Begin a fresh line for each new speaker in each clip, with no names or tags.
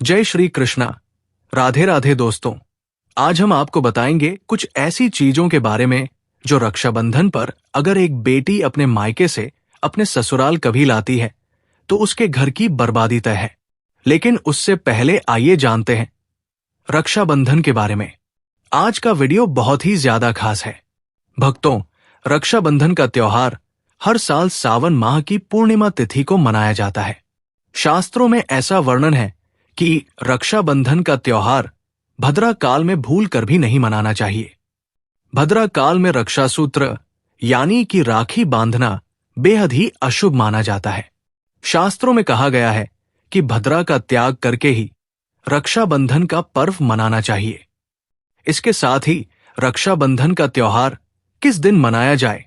जय श्री कृष्णा। राधे राधे दोस्तों। आज हम आपको बताएंगे कुछ ऐसी चीजों के बारे में जो रक्षाबंधन पर अगर एक बेटी अपने मायके से अपने ससुराल कभी लाती है तो उसके घर की बर्बादी तय है। लेकिन उससे पहले आइए जानते हैं रक्षाबंधन के बारे में। आज का वीडियो बहुत ही ज्यादा खास है। भक्तों, रक्षाबंधन का त्योहार हर साल सावन माह की पूर्णिमा तिथि को मनाया जाता है। शास्त्रों में ऐसा वर्णन है कि रक्षाबंधन का त्योहार भद्रा काल में भूल कर भी नहीं मनाना चाहिए। भद्रा काल में रक्षा सूत्र यानी कि राखी बांधना बेहद ही अशुभ माना जाता है। शास्त्रों में कहा गया है कि भद्रा का त्याग करके ही रक्षाबंधन का पर्व मनाना चाहिए। इसके साथ ही रक्षाबंधन का त्योहार किस दिन मनाया जाए,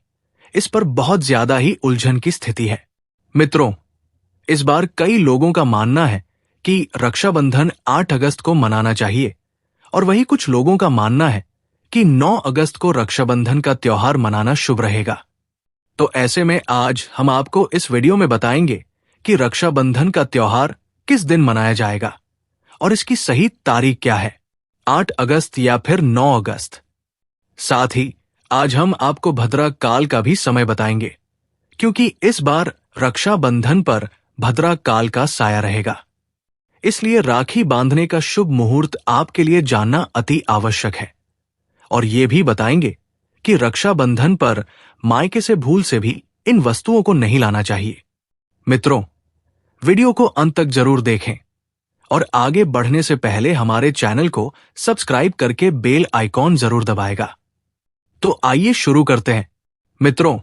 इस पर बहुत ज्यादा ही उलझन की स्थिति है। मित्रों, इस बार कई लोगों का मानना है कि रक्षाबंधन 8 अगस्त को मनाना चाहिए और वही कुछ लोगों का मानना है कि 9 अगस्त को रक्षाबंधन का त्योहार मनाना शुभ रहेगा। तो ऐसे में आज हम आपको इस वीडियो में बताएंगे कि रक्षाबंधन का त्योहार किस दिन मनाया जाएगा और इसकी सही तारीख क्या है, 8 अगस्त या फिर 9 अगस्त। साथ ही आज हम आपको भद्रा काल का भी समय बताएंगे, क्योंकि इस बार रक्षाबंधन पर भद्रा काल का साया रहेगा। इसलिए राखी बांधने का शुभ मुहूर्त आपके लिए जानना अति आवश्यक है। और ये भी बताएंगे कि रक्षाबंधन पर मायके से भूल से भी इन वस्तुओं को नहीं लाना चाहिए। मित्रों, वीडियो को अंत तक जरूर देखें और आगे बढ़ने से पहले हमारे चैनल को सब्सक्राइब करके बेल आइकॉन जरूर दबाएगा। तो आइए शुरू करते हैं। मित्रों,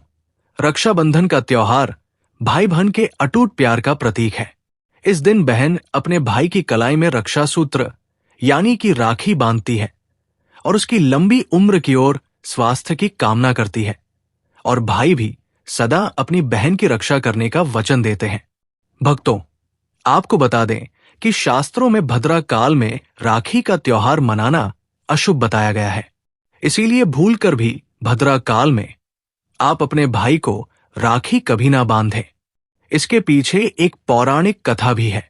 रक्षाबंधन का त्योहार भाई बहन के अटूट प्यार का प्रतीक है। इस दिन बहन अपने भाई की कलाई में रक्षा सूत्र यानी कि राखी बांधती है और उसकी लंबी उम्र की ओर स्वास्थ्य की कामना करती है, और भाई भी सदा अपनी बहन की रक्षा करने का वचन देते हैं। भक्तों, आपको बता दें कि शास्त्रों में भद्रा काल में राखी का त्योहार मनाना अशुभ बताया गया है। इसीलिए भूलकर भी भद्रा काल में आप अपने भाई को राखी कभी ना बांधें। इसके पीछे एक पौराणिक कथा भी है।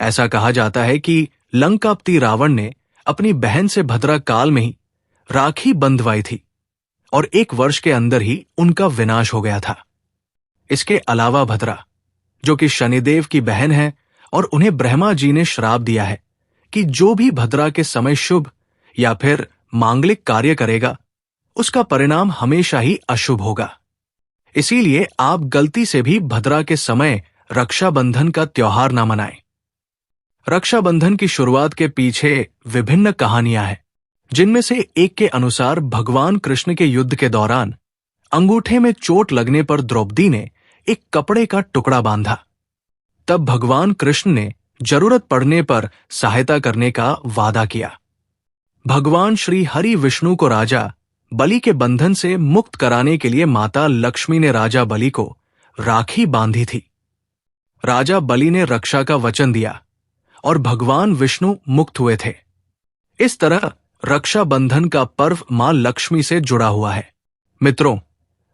ऐसा कहा जाता है कि लंकापति रावण ने अपनी बहन से भद्रा काल में ही राखी बंधवाई थी और 1 वर्ष के अंदर ही उनका विनाश हो गया था। इसके अलावा भद्रा, जो कि शनिदेव की बहन है, और उन्हें ब्रह्मा जी ने श्राप दिया है कि जो भी भद्रा के समय शुभ या फिर मांगलिक कार्य करेगा उसका परिणाम हमेशा ही अशुभ होगा। इसीलिए आप गलती से भी भद्रा के समय रक्षाबंधन का त्योहार ना मनाएं। रक्षाबंधन की शुरुआत के पीछे विभिन्न कहानियां हैं, जिनमें से एक के अनुसार भगवान कृष्ण के युद्ध के दौरान अंगूठे में चोट लगने पर द्रौपदी ने एक कपड़े का टुकड़ा बांधा। तब भगवान कृष्ण ने जरूरत पड़ने पर सहायता करने का वादा किया। भगवान श्री हरि विष्णु को राजा बलि के बंधन से मुक्त कराने के लिए माता लक्ष्मी ने राजा बलि को राखी बांधी थी। राजा बलि ने रक्षा का वचन दिया और भगवान विष्णु मुक्त हुए थे। इस तरह रक्षाबंधन का पर्व मां लक्ष्मी से जुड़ा हुआ है। मित्रों,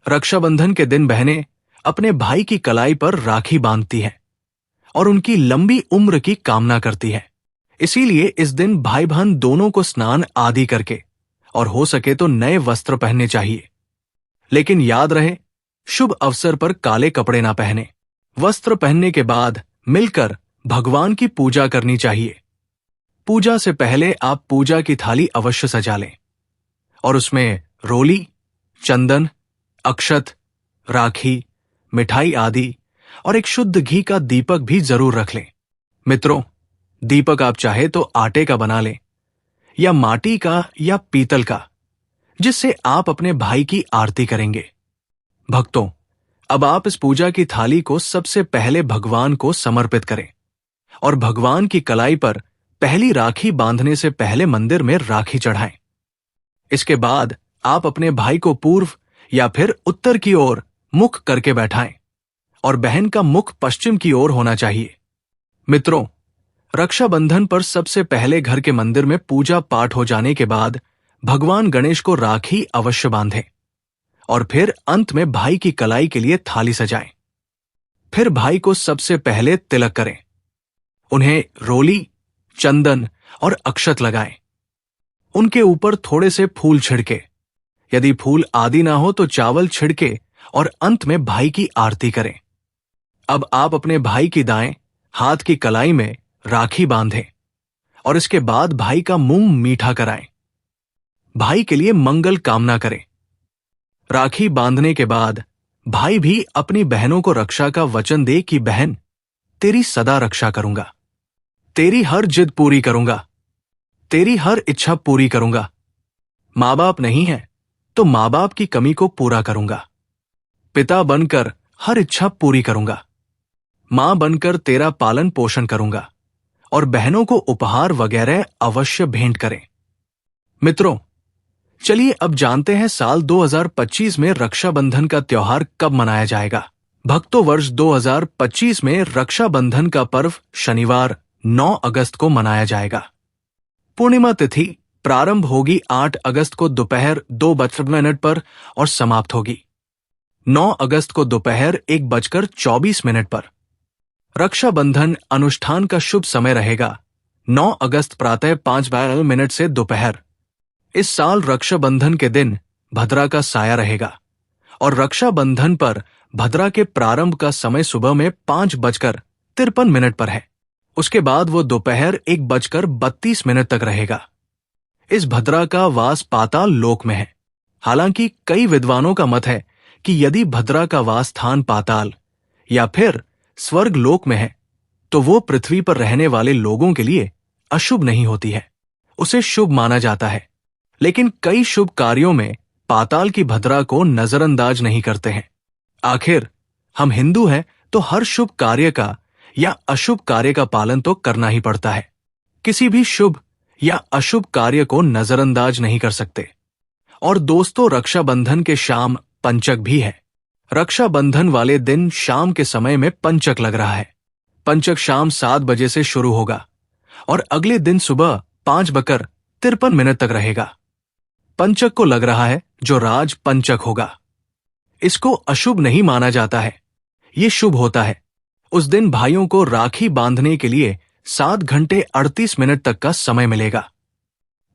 रक्षाबंधन के दिन बहनें अपने भाई की कलाई पर राखी बांधती हैं और उनकी लंबी उम्र की कामना करती है। इसीलिए इस दिन भाई बहन दोनों को स्नान आदि करके और हो सके तो नए वस्त्र पहनने चाहिए। लेकिन याद रहे, शुभ अवसर पर काले कपड़े ना पहने। वस्त्र पहनने के बाद मिलकर भगवान की पूजा करनी चाहिए। पूजा से पहले आप पूजा की थाली अवश्य सजा लें और उसमें रोली, चंदन, अक्षत, राखी, मिठाई आदि और एक शुद्ध घी का दीपक भी जरूर रख लें। मित्रों, दीपक आप चाहे तो आटे का बना लें या माटी का या पीतल का, जिससे आप अपने भाई की आरती करेंगे। भक्तों, अब आप इस पूजा की थाली को सबसे पहले भगवान को समर्पित करें और भगवान की कलाई पर पहली राखी बांधने से पहले मंदिर में राखी चढ़ाएं। इसके बाद आप अपने भाई को पूर्व या फिर उत्तर की ओर मुख करके बैठाएं और बहन का मुख पश्चिम की ओर होना चाहिए। मित्रों, रक्षाबंधन पर सबसे पहले घर के मंदिर में पूजा पाठ हो जाने के बाद भगवान गणेश को राखी अवश्य बांधें और फिर अंत में भाई की कलाई के लिए थाली सजाएं। फिर भाई को सबसे पहले तिलक करें। उन्हें रोली, चंदन और अक्षत लगाएं। उनके ऊपर थोड़े से फूल छिड़के। यदि फूल आदि ना हो तो चावल छिड़के और अंत में भाई की आरती करें। अब आप अपने भाई की दाएं हाथ की कलाई में राखी बांधें और इसके बाद भाई का मुंह मीठा कराएं। भाई के लिए मंगल कामना करें। राखी बांधने के बाद भाई भी अपनी बहनों को रक्षा का वचन दे कि बहन, तेरी सदा रक्षा करूंगा, तेरी हर जिद पूरी करूंगा, तेरी हर इच्छा पूरी करूंगा। मां बाप नहीं है तो मां बाप की कमी को पूरा करूंगा। पिता बनकर हर इच्छा पूरी करूंगा। मां बनकर तेरा पालन पोषण करूंगा और बहनों को उपहार वगैरह अवश्य भेंट करें। मित्रों, चलिए अब जानते हैं साल 2025 में रक्षाबंधन का त्योहार कब मनाया जाएगा। भक्तों, वर्ष 2025 में रक्षाबंधन का पर्व शनिवार 9 अगस्त को मनाया जाएगा। पूर्णिमा तिथि प्रारंभ होगी 8 अगस्त को दोपहर 2:00 पर और समाप्त होगी 9 अगस्त को दोपहर 1:24 पर। रक्षाबंधन अनुष्ठान का शुभ समय रहेगा 9 अगस्त प्रातः 5:12 से दोपहर। इस साल रक्षाबंधन के दिन भद्रा का साया रहेगा और रक्षाबंधन पर भद्रा के प्रारंभ का समय सुबह में 5:53 पर है। उसके बाद वो दोपहर 1:32 तक रहेगा। इस भद्रा का वास पाताल लोक में है। हालांकि कई विद्वानों का मत है कि यदि भद्रा का वास स्थान पाताल या फिर स्वर्ग लोक में है तो वो पृथ्वी पर रहने वाले लोगों के लिए अशुभ नहीं होती है, उसे शुभ माना जाता है। लेकिन कई शुभ कार्यों में पाताल की भद्रा को नजरअंदाज नहीं करते हैं। आखिर हम हिंदू हैं तो हर शुभ कार्य का या अशुभ कार्य का पालन तो करना ही पड़ता है। किसी भी शुभ या अशुभ कार्य को नजरअंदाज नहीं कर सकते। और दोस्तों, रक्षाबंधन के शाम पंचक भी है। रक्षाबंधन वाले दिन शाम के समय में पंचक लग रहा है। पंचक शाम 7 बजे से शुरू होगा और अगले दिन सुबह 5:53 तक रहेगा। पंचक को लग रहा है जो राज पंचक होगा। इसको अशुभ नहीं माना जाता है, ये शुभ होता है। उस दिन भाइयों को राखी बांधने के लिए 7 घंटे 38 मिनट तक का समय मिलेगा।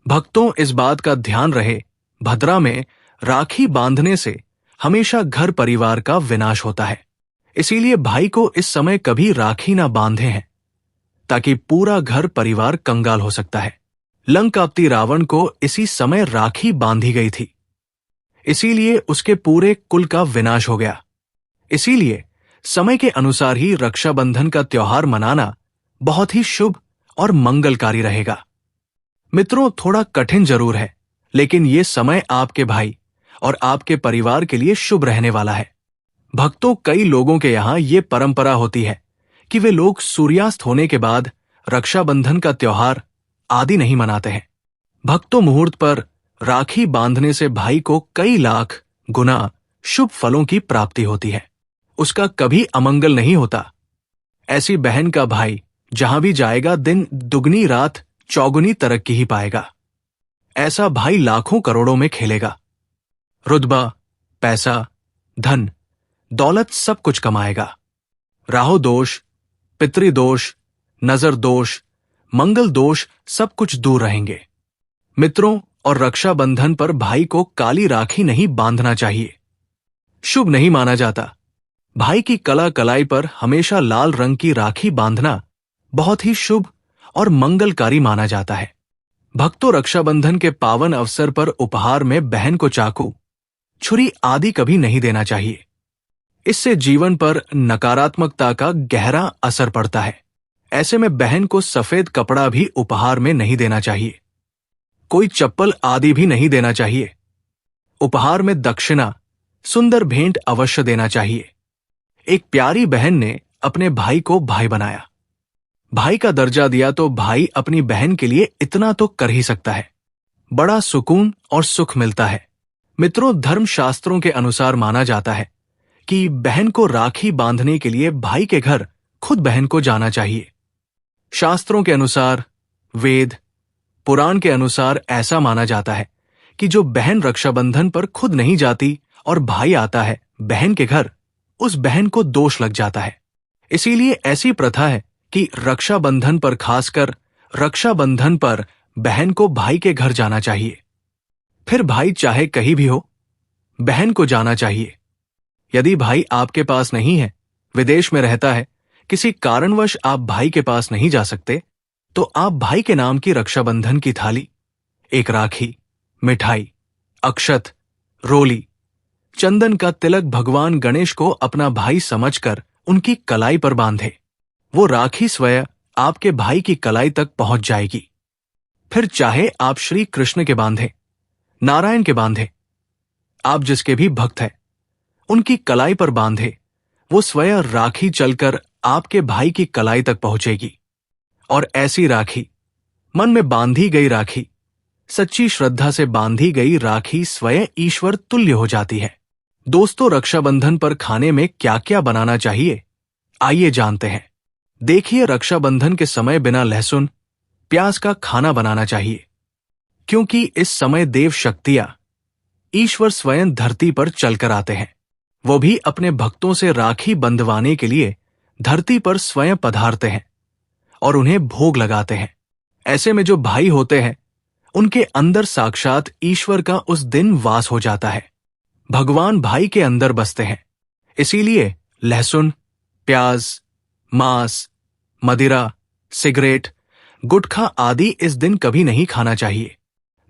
भक्तों, इस बात का ध्यान रहे, भद्रा में राखी बांधने से हमेशा घर परिवार का विनाश होता है। इसीलिए भाई को इस समय कभी राखी ना बांधे हैं, ताकि पूरा घर परिवार कंगाल हो सकता है। लंकापति रावण को इसी समय राखी बांधी गई थी, इसीलिए उसके पूरे कुल का विनाश हो गया। इसीलिए समय के अनुसार ही रक्षाबंधन का त्योहार मनाना बहुत ही शुभ और मंगलकारी रहेगा। मित्रों, थोड़ा कठिन जरूर है, लेकिन ये समय आपके भाई और आपके परिवार के लिए शुभ रहने वाला है। भक्तों, कई लोगों के यहाँ ये परंपरा होती है कि वे लोग सूर्यास्त होने के बाद रक्षाबंधन का त्योहार आदि नहीं मनाते हैं। भक्तों, मुहूर्त पर राखी बांधने से भाई को कई लाख गुना शुभ फलों की प्राप्ति होती है, उसका कभी अमंगल नहीं होता। ऐसी बहन का भाई जहां भी जाएगा दिन दुगनी रात चौगुनी तरक्की ही पाएगा। ऐसा भाई लाखों करोड़ों में खेलेगा, रुतबा, पैसा, धन, दौलत सब कुछ कमाएगा। राहु दोष, पितृदोष, नजर दोष, मंगल दोष सब कुछ दूर रहेंगे। मित्रों, और रक्षाबंधन पर भाई को काली राखी नहीं बांधना चाहिए, शुभ नहीं माना जाता। भाई की कला कलाई पर हमेशा लाल रंग की राखी बांधना बहुत ही शुभ और मंगलकारी माना जाता है। भक्तों, रक्षाबंधन के पावन अवसर पर उपहार में बहन को चाकू, छुरी आदि कभी नहीं देना चाहिए। इससे जीवन पर नकारात्मकता का गहरा असर पड़ता है। ऐसे में बहन को सफेद कपड़ा भी उपहार में नहीं देना चाहिए, कोई चप्पल आदि भी नहीं देना चाहिए। उपहार में दक्षिणा, सुंदर भेंट अवश्य देना चाहिए। एक प्यारी बहन ने अपने भाई को भाई बनाया, भाई का दर्जा दिया तो भाई अपनी बहन के लिए इतना तो कर ही सकता है। बड़ा सुकून और सुख मिलता है। मित्रों, धर्मशास्त्रों के अनुसार माना जाता है कि बहन को राखी बांधने के लिए भाई के घर खुद बहन को जाना चाहिए। शास्त्रों के अनुसार, वेद पुराण के अनुसार ऐसा माना जाता है कि जो बहन रक्षाबंधन पर खुद नहीं जाती और भाई आता है बहन के घर, उस बहन को दोष लग जाता है। इसीलिए ऐसी प्रथा है कि रक्षाबंधन पर खासकर रक्षाबंधन पर बहन को भाई के घर जाना चाहिए। फिर भाई चाहे कहीं भी हो, बहन को जाना चाहिए। यदि भाई आपके पास नहीं है, विदेश में रहता है, किसी कारणवश आप भाई के पास नहीं जा सकते, तो आप भाई के नाम की रक्षाबंधन की थाली, एक राखी, मिठाई, अक्षत, रोली, चंदन का तिलक भगवान गणेश को अपना भाई समझकर उनकी कलाई पर बांधे। वो राखी स्वयं आपके भाई की कलाई तक पहुंच जाएगी। फिर चाहे आप श्री कृष्ण के बांधे, नारायण के बांधे, आप जिसके भी भक्त हैं, उनकी कलाई पर बांधे, वो स्वयं राखी चलकर आपके भाई की कलाई तक पहुंचेगी। और ऐसी राखी, मन में बांधी गई राखी, सच्ची श्रद्धा से बांधी गई राखी स्वयं ईश्वर तुल्य हो जाती है। दोस्तों, रक्षाबंधन पर खाने में क्या क्या बनाना चाहिए, आइए जानते हैं। देखिए, रक्षाबंधन के समय बिना लहसुन प्याज का खाना बनाना चाहिए, क्योंकि इस समय देव शक्तियां, ईश्वर स्वयं धरती पर चलकर आते हैं। वो भी अपने भक्तों से राखी बंधवाने के लिए धरती पर स्वयं पधारते हैं और उन्हें भोग लगाते हैं। ऐसे में जो भाई होते हैं, उनके अंदर साक्षात ईश्वर का उस दिन वास हो जाता है। भगवान भाई के अंदर बसते हैं। इसीलिए लहसुन, प्याज, मांस, मदिरा, सिगरेट, गुटखा आदि इस दिन कभी नहीं खाना चाहिए,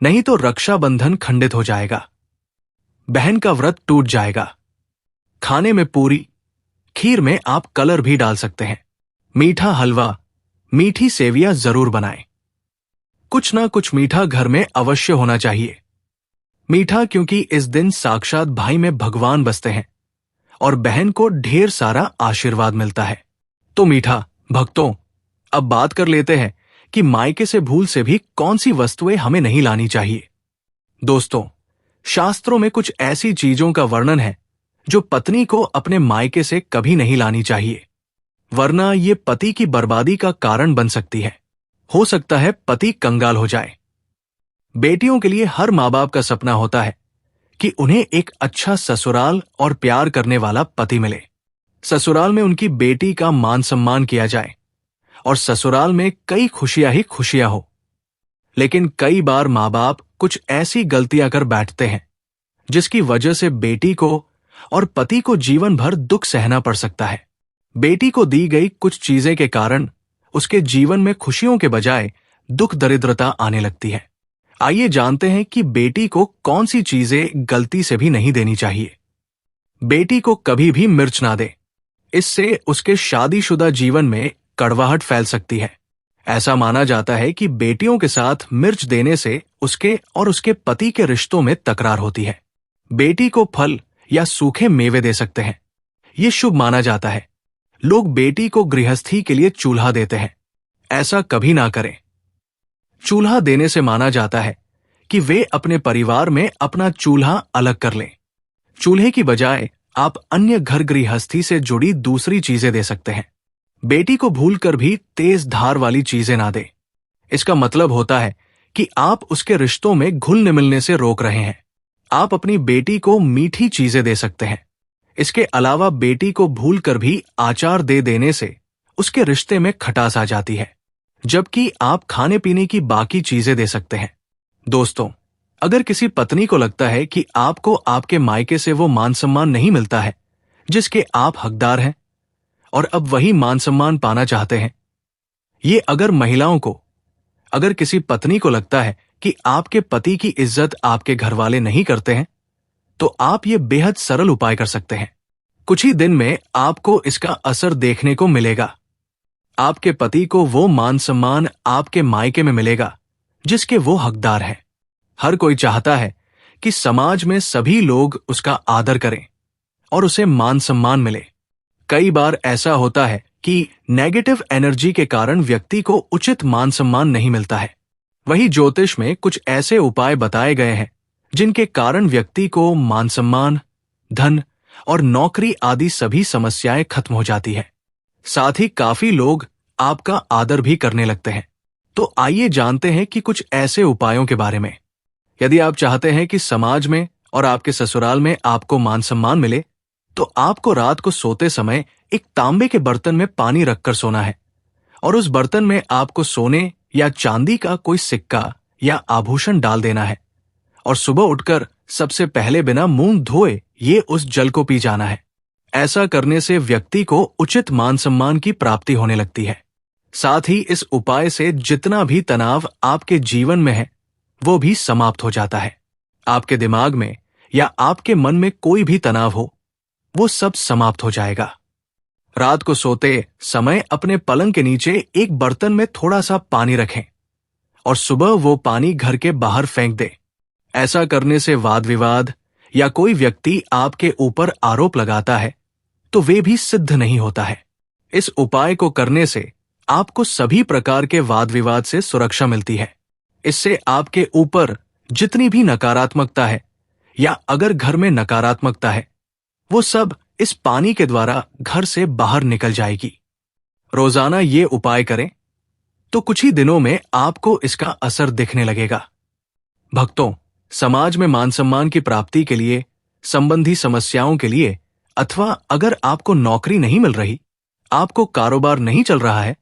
नहीं तो रक्षाबंधन खंडित हो जाएगा, बहन का व्रत टूट जाएगा। खाने में पूरी, खीर में आप कलर भी डाल सकते हैं। मीठा हलवा, मीठी सेवियां जरूर बनाएं। कुछ ना कुछ मीठा घर में अवश्य होना चाहिए। मीठा क्योंकि इस दिन साक्षात भाई में भगवान बसते हैं और बहन को ढेर सारा आशीर्वाद मिलता है। तो मीठा भक्तों, अब बात कर लेते हैं कि मायके से भूल से भी कौन सी वस्तुएं हमें नहीं लानी चाहिए। दोस्तों, शास्त्रों में कुछ ऐसी चीजों का वर्णन है जो पत्नी को अपने मायके से कभी नहीं लानी चाहिए, वरना ये पति की बर्बादी का कारण बन सकती है। हो सकता है पति कंगाल हो जाए। बेटियों के लिए हर माँ बाप का सपना होता है कि उन्हें एक अच्छा ससुराल और प्यार करने वाला पति मिले। ससुराल में उनकी बेटी का मान सम्मान किया जाए और ससुराल में कई खुशियां ही खुशियां हो। लेकिन कई बार माँ बाप कुछ ऐसी गलतियां कर बैठते हैं जिसकी वजह से बेटी को और पति को जीवन भर दुख सहना पड़ सकता है। बेटी को दी गई कुछ चीजें के कारण उसके जीवन में खुशियों के बजाय दुख दरिद्रता आने लगती है। आइए जानते हैं कि बेटी को कौन सी चीजें गलती से भी नहीं देनी चाहिए। बेटी को कभी भी मिर्च ना दे, इससे उसके शादीशुदा जीवन में कड़वाहट फैल सकती है। ऐसा माना जाता है कि बेटियों के साथ मिर्च देने से उसके और उसके पति के रिश्तों में तकरार होती है। बेटी को फल या सूखे मेवे दे सकते हैं, ये शुभ माना जाता है। लोग बेटी को गृहस्थी के लिए चूल्हा देते हैं, ऐसा कभी ना करें। चूल्हा देने से माना जाता है कि वे अपने परिवार में अपना चूल्हा अलग कर लें। चूल्हे की बजाय आप अन्य घर गृहस्थी से जुड़ी दूसरी चीजें दे सकते हैं। बेटी को भूलकर भी तेज धार वाली चीजें ना दें। इसका मतलब होता है कि आप उसके रिश्तों में घुलने मिलने से रोक रहे हैं। आप अपनी बेटी को मीठी चीजें दे सकते हैं। इसके अलावा बेटी को भूलकर भी आचार दे देने से उसके रिश्ते में खटास आ जाती है, जबकि आप खाने पीने की बाकी चीजें दे सकते हैं। दोस्तों, अगर किसी पत्नी को लगता है कि आपको आपके मायके से वो मान सम्मान नहीं मिलता है जिसके आप हकदार हैं और अब वही मान सम्मान पाना चाहते हैं, ये अगर किसी पत्नी को लगता है कि आपके पति की इज्जत आपके घर वाले नहीं करते हैं, तो आप ये बेहद सरल उपाय कर सकते हैं। कुछ ही दिन में आपको इसका असर देखने को मिलेगा। आपके पति को वो मान सम्मान आपके मायके में मिलेगा जिसके वो हकदार हैं। हर कोई चाहता है कि समाज में सभी लोग उसका आदर करें और उसे मान सम्मान मिले। कई बार ऐसा होता है कि नेगेटिव एनर्जी के कारण व्यक्ति को उचित मान सम्मान नहीं मिलता है। वही ज्योतिष में कुछ ऐसे उपाय बताए गए हैं जिनके कारण व्यक्ति को मान सम्मान, धन और नौकरी आदि सभी समस्याएं खत्म हो जाती है। साथ ही काफी लोग आपका आदर भी करने लगते हैं। तो आइए जानते हैं कि कुछ ऐसे उपायों के बारे में। यदि आप चाहते हैं कि समाज में और आपके ससुराल में आपको मान सम्मान मिले, तो आपको रात को सोते समय एक तांबे के बर्तन में पानी रखकर सोना है और उस बर्तन में आपको सोने या चांदी का कोई सिक्का या आभूषण डाल देना है और सुबह उठकर सबसे पहले बिना मुंह धोए ये उस जल को पी जाना है। ऐसा करने से व्यक्ति को उचित मान सम्मान की प्राप्ति होने लगती है। साथ ही इस उपाय से जितना भी तनाव आपके जीवन में है वो भी समाप्त हो जाता है। आपके दिमाग में या आपके मन में कोई भी तनाव हो वो सब समाप्त हो जाएगा। रात को सोते समय अपने पलंग के नीचे एक बर्तन में थोड़ा सा पानी रखें और सुबह वो पानी घर के बाहर फेंक दें। ऐसा करने से वाद विवाद या कोई व्यक्ति आपके ऊपर आरोप लगाता है तो वे भी सिद्ध नहीं होता है। इस उपाय को करने से आपको सभी प्रकार के वाद विवाद से सुरक्षा मिलती है। इससे आपके ऊपर जितनी भी नकारात्मकता है या अगर घर में नकारात्मकता है वो सब इस पानी के द्वारा घर से बाहर निकल जाएगी। रोजाना ये उपाय करें तो कुछ ही दिनों में आपको इसका असर दिखने लगेगा। भक्तों, समाज में मान सम्मान की प्राप्ति के लिए, संबंधी समस्याओं के लिए अथवा अगर आपको नौकरी नहीं मिल रही, आपको कारोबार नहीं चल रहा है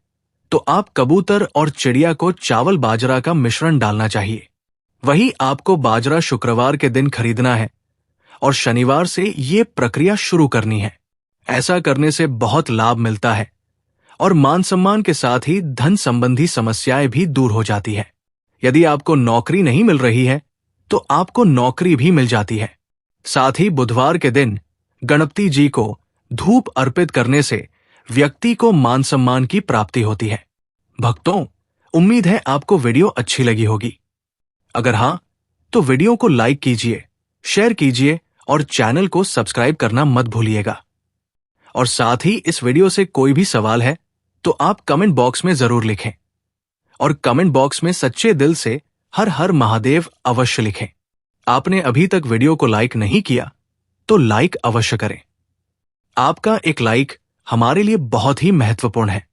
तो आप कबूतर और चिड़िया को चावल बाजरा का मिश्रण डालना चाहिए। वही आपको बाजरा शुक्रवार के दिन खरीदना है और शनिवार से ये प्रक्रिया शुरू करनी है। ऐसा करने से बहुत लाभ मिलता है और मान सम्मान के साथ ही धन संबंधी समस्याएं भी दूर हो जाती है। यदि आपको नौकरी नहीं मिल रही है तो आपको नौकरी भी मिल जाती है। साथ ही बुधवार के दिन गणपति जी को धूप अर्पित करने से व्यक्ति को मान सम्मान की प्राप्ति होती है। भक्तों, उम्मीद है आपको वीडियो अच्छी लगी होगी। अगर हाँ तो वीडियो को लाइक कीजिए, शेयर कीजिए और चैनल को सब्सक्राइब करना मत भूलिएगा। और साथ ही इस वीडियो से कोई भी सवाल है तो आप कमेंट बॉक्स में जरूर लिखें और कमेंट बॉक्स में सच्चे दिल से हर हर महादेव अवश्य लिखें। आपने अभी तक वीडियो को लाइक नहीं किया तो लाइक अवश्य करें। आपका एक लाइक हमारे लिए बहुत ही महत्वपूर्ण है।